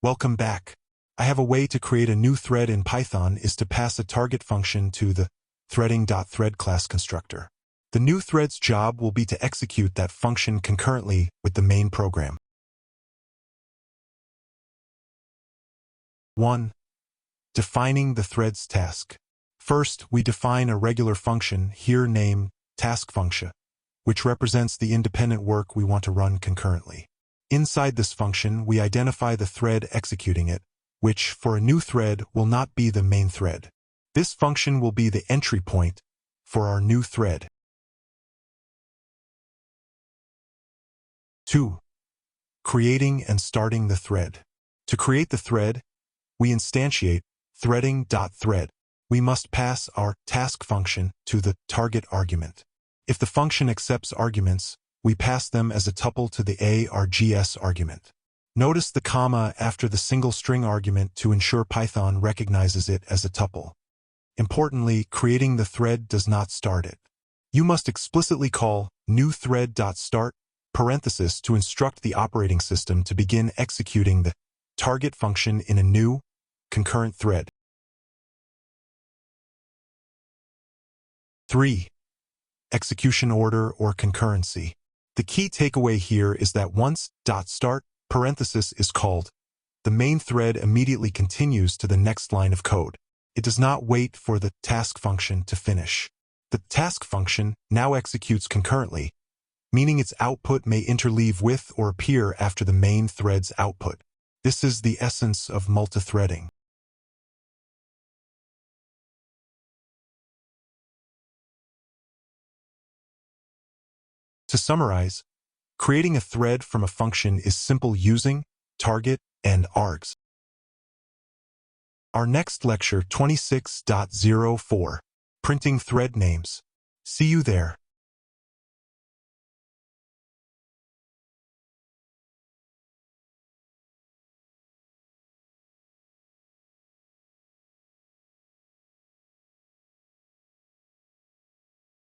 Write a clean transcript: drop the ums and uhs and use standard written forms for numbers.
Welcome back. I have a way to create a new thread in Python is to pass a target function to the threading.thread class constructor. The new thread's job will be to execute that function concurrently with the main program. 1. Defining the thread's task. First, we define a regular function, here named task function, which represents the independent work we want to run concurrently. Inside this function, we identify the thread executing it, which, for a new thread, will not be the main thread. This function will be the entry point for our new thread. 2. Creating and starting the thread. To create the thread, we instantiate threading.thread. We must pass our task function to the target argument. If the function accepts arguments, we pass them as a tuple to the args argument. Notice the comma after the single string argument to ensure Python recognizes it as a tuple. Importantly, creating the thread does not start it. You must explicitly call newThread.start parenthesis to instruct the operating system to begin executing the target function in a new, concurrent thread. 3. Execution order or concurrency. The key takeaway here is that once .start parenthesis is called, the main thread immediately continues to the next line of code. It does not wait for the task function to finish. The task function now executes concurrently, meaning its output may interleave with or appear after the main thread's output. This is the essence of multithreading. To summarize, creating a thread from a function is simple using target and args. Our next lecture 26.04, Printing Thread Names. See you there.